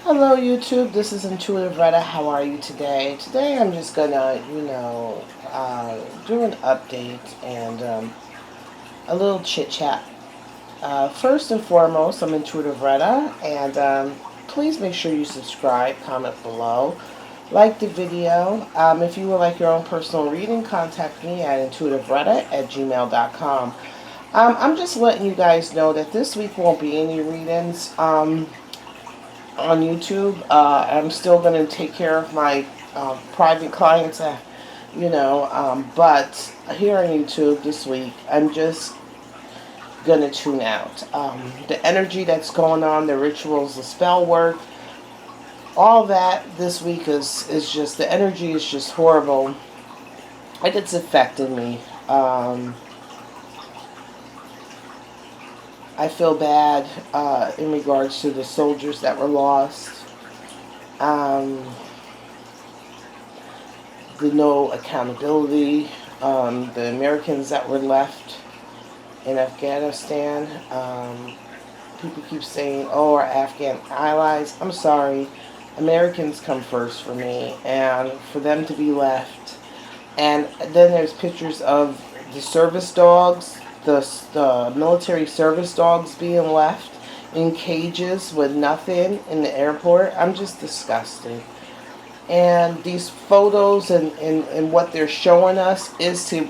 Hello YouTube, this is Intuitive Retta. How are you today? Today I'm just gonna, do an update and a little chit chat. First and foremost, I'm Intuitive Retta, and please make sure you subscribe, comment below, like the video. If you would like your own personal reading, contact me at intuitiveretta@gmail.com. I'm just letting you guys know that this week won't be any readings. On YouTube. I'm still going to take care of my private clients, but here on YouTube this week, I'm just going to tune out. The energy that's going on, the rituals, the spell work, all that this week is just, the energy is just horrible. And it's affected me. I feel bad in regards to the soldiers that were lost. The no accountability. The Americans that were left in Afghanistan. People keep saying, oh, our Afghan allies. I'm sorry. Americans come first for me. And for them to be left. And then there's pictures of the service dogs. The military service dogs being left in cages with nothing in the airport. I'm just disgusted. And these photos and what they're showing us is to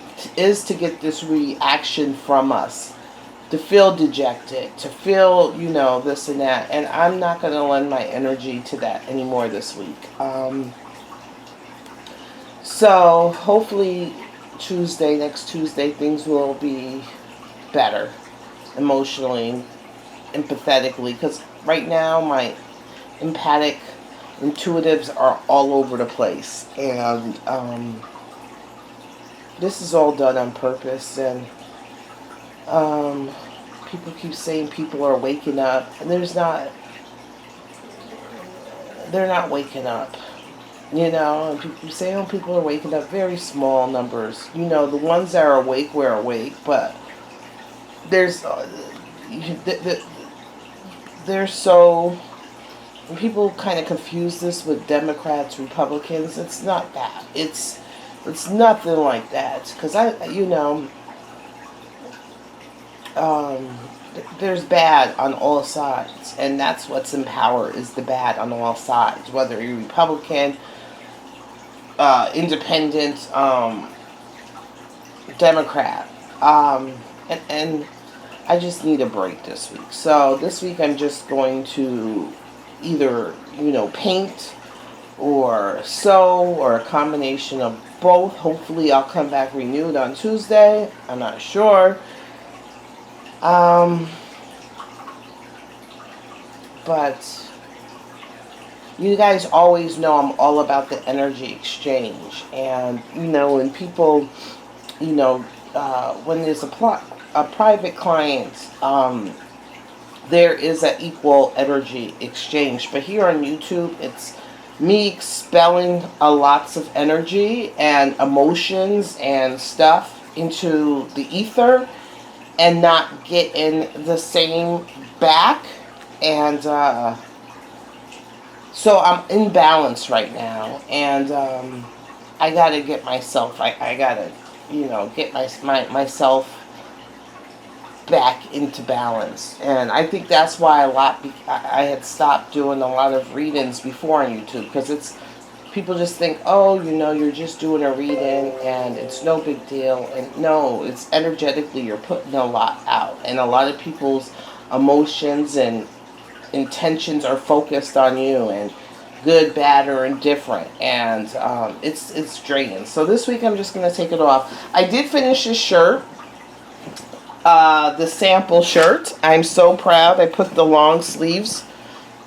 get this reaction from us, to feel dejected, to feel, this and that. And I'm not going to lend my energy to that anymore this week. So hopefully next Tuesday, things will be better emotionally, empathetically, because right now my empathic intuitives are all over the place, and this is all done on purpose. And people keep saying people are waking up, and they're not waking up, and people say, oh, people are waking up. Very small numbers, the ones that are awake were awake, but there's people kind of confuse this with Democrats, Republicans. It's not that. It's nothing like that. Because there's bad on all sides, and that's what's in power, is the bad on all sides. Whether you're Republican, Independent, Democrat, and I just need a break this week. So this week I'm just going to either, paint or sew, or a combination of both. Hopefully I'll come back renewed on Tuesday. I'm not sure. But you guys always know I'm all about the energy exchange. And, when people, when there's a private client, there is an equal energy exchange. But here on YouTube, it's me expelling lots of energy and emotions and stuff into the ether, and not getting the same back. And so I'm in balance right now, and I gotta get myself, I gotta, get myself back into balance. And I think that's why I had stopped doing a lot of readings before on YouTube, because people just think, oh, you're just doing a reading and it's no big deal. And no, it's energetically, you're putting a lot out, and a lot of people's emotions and intentions are focused on you, and good, bad, or indifferent, and it's draining. So this week I'm just going to take it off. I did finish this shirt, the sample shirt. I'm so proud. I put the long sleeves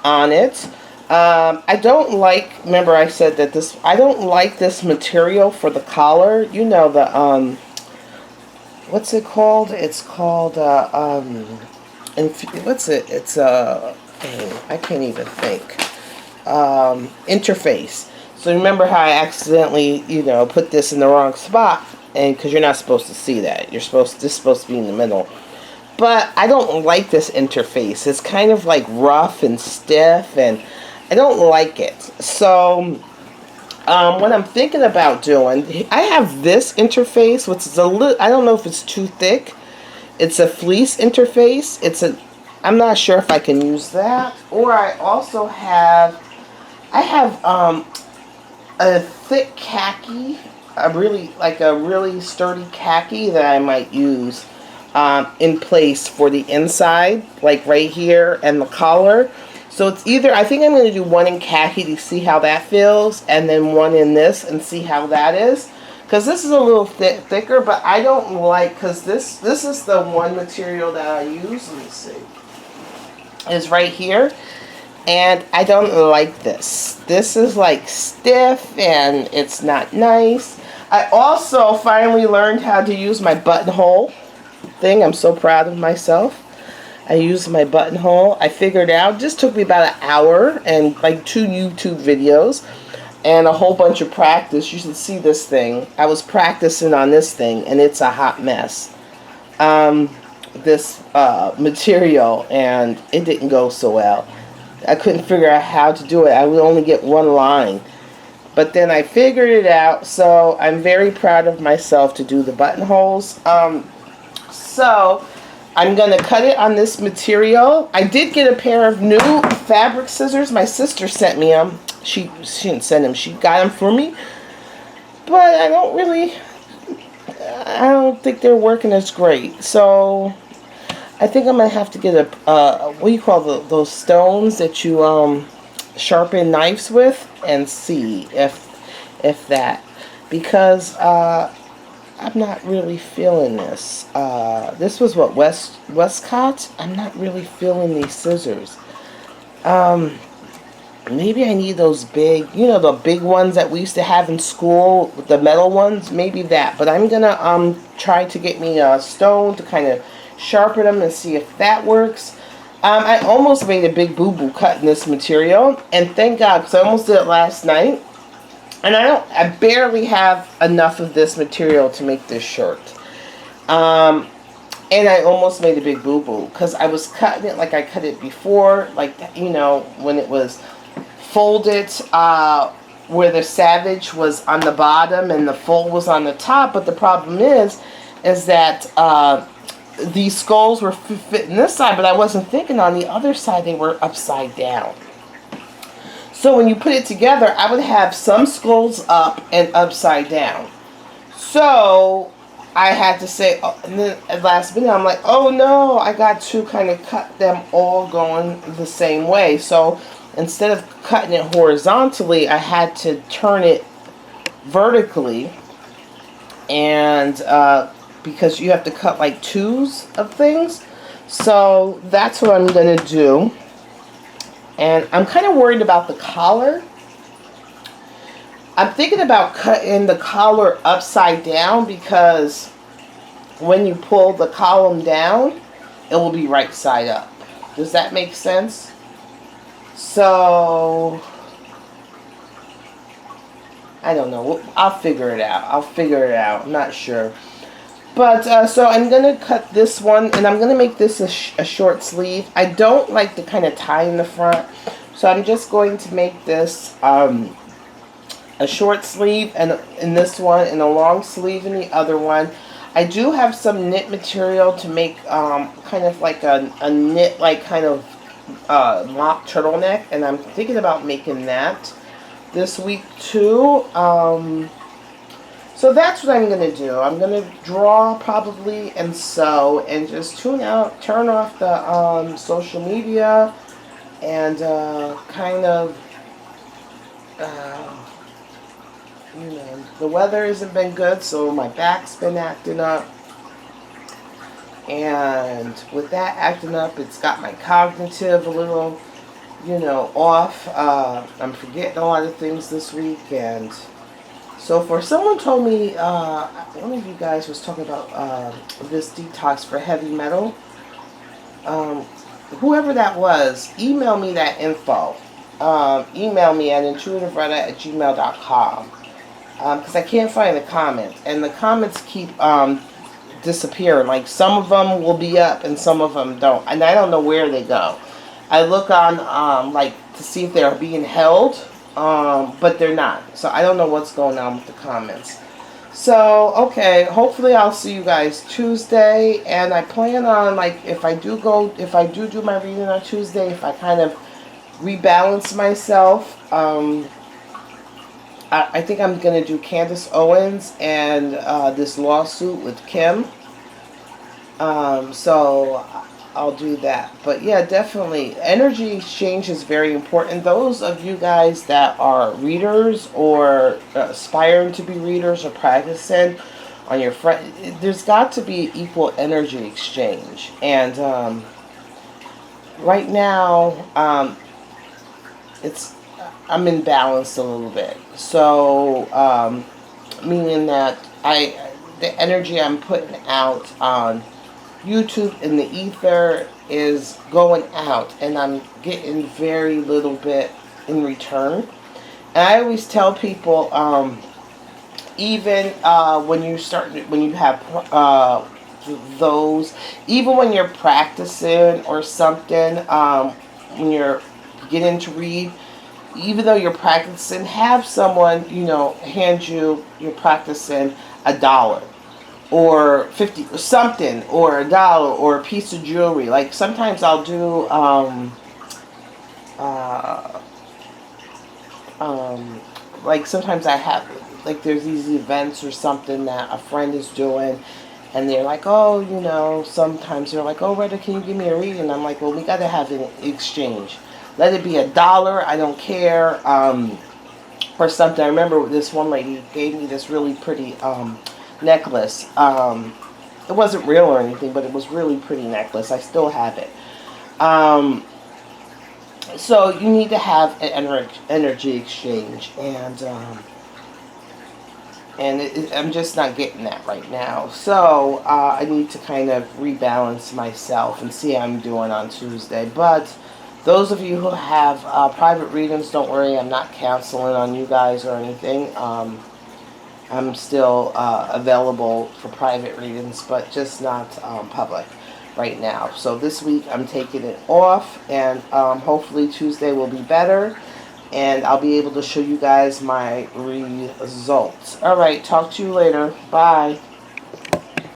on it. I don't like, remember I said that I don't like this material for the collar. The, what's it called? It's called, what's it? It's, I can't even think. Interface. So remember how I accidentally, put this in the wrong spot, and because you're not supposed to see that. This is supposed to be in the middle. But I don't like this interface. It's kind of like rough and stiff, and I don't like it. So what I'm thinking about doing, I have this interface, which is a little, I don't know if it's too thick. It's a fleece interface. I'm not sure if I can use that. Or I also have, a thick khaki, a really sturdy khaki that I might use in place for the inside, like right here and the collar. So it's either, I think I'm going to do one in khaki to see how that feels, and then one in this and see how that is. Because this is a little thicker, but I don't like, because this is the one material that I use. Let me see. Is right here. And I don't like this. This is like stiff and it's not nice. I also finally learned how to use my buttonhole thing. I'm so proud of myself. I used my buttonhole. I figured it out. It just took me about an hour and like 2 YouTube videos and a whole bunch of practice. You should see this thing. I was practicing on this thing and it's a hot mess. This material, and it didn't go so well. I couldn't figure out how to do it. I would only get one line. But then I figured it out, so I'm very proud of myself to do the buttonholes. So I'm going to cut it on this material. I did get a pair of new fabric scissors. My sister sent me them. She didn't send them. She got them for me. But I don't think they're working as great. So I think I'm going to have to get what do you call those stones that you sharpen knives with, and see if that, because I'm not really feeling this. This was what, Westcott? I'm not really feeling these scissors. Maybe I need those big, the big ones that we used to have in school, the metal ones, maybe that. But I'm going to try to get me a stone to kind of sharpen them and see if that works. I almost made a big boo-boo cutting this material, and thank God, because I almost did it last night. And I barely have enough of this material to make this shirt. And I almost made a big boo-boo, because I was cutting it like I cut it before, like, when it was folded, where the savage was on the bottom and the fold was on the top. But the problem is that these skulls were fitting this side, but I wasn't thinking on the other side they were upside down. So when you put it together, I would have some skulls up and upside down. So I had to say, and then at last minute, I'm like, oh no, I got to kind of cut them all going the same way. So instead of cutting it horizontally, I had to turn it vertically, and because you have to cut like twos of things. So that's what I'm going to do. And I'm kind of worried about the collar. I'm thinking about cutting the collar upside down, because when you pull the column down, it will be right side up. Does that make sense? So I don't know. I'll figure it out. I'm not sure. But so I'm going to cut this one, and I'm going to make this a short sleeve. I don't like the kind of tie in the front, so I'm just going to make this a short sleeve and in this one, and a long sleeve in the other one. I do have some knit material to make kind of like a knit, like kind of mock turtleneck, and I'm thinking about making that this week too. So that's what I'm going to do. I'm going to draw probably and sew, and just turn off the social media, and kind of, the weather hasn't been good, so my back's been acting up. And with that acting up, it's got my cognitive a little, off. I'm forgetting a lot of things this week, and so forth. Someone told me, one of you guys was talking about this detox for heavy metal. Whoever that was, email me that info. Email me at intuitiveretta@gmail.com, because I can't find the comments, and the comments keep disappearing. Like, some of them will be up and some of them don't, and I don't know where they go. I look on like to see if they're being held, but they're not. So I don't know what's going on with the comments. So okay, hopefully I'll see you guys Tuesday, and I plan on, like, if I do do my reading on Tuesday, if I kind of rebalance myself, I think I'm gonna do Candace Owens and this lawsuit with Kim. So I'll do that. But yeah, definitely energy exchange is very important. Those of you guys that are readers or aspiring to be readers or practicing on your friend, there's got to be equal energy exchange. And right now, I'm imbalanced a little bit. So meaning that the energy I'm putting out on YouTube in the ether is going out, and I'm getting very little bit in return. And I always tell people, even when you have those, even when you're practicing or something, when you're beginning to read, even though you're practicing, have someone, hand you're practicing $1 or 50 or something, or $1 or a piece of jewelry. Like sometimes I'll do like sometimes I have, like, there's these events or something that a friend is doing, and they're like, oh, sometimes they're like, oh, Retta, can you give me a reading? I'm like, well, we got to have an exchange. Let it be $1, I don't care, or something. I remember this one lady gave me this really pretty necklace. It wasn't real or anything, but it was really pretty necklace. I still have it. So you need to have an energy exchange, and I'm just not getting that right now. So I need to kind of rebalance myself and see how I'm doing on Tuesday. But those of you who have private readings, don't worry, I'm not canceling on you guys or anything. I'm still available for private readings, but just not public right now. So this week I'm taking it off, and hopefully Tuesday will be better, and I'll be able to show you guys my results. Alright, talk to you later. Bye.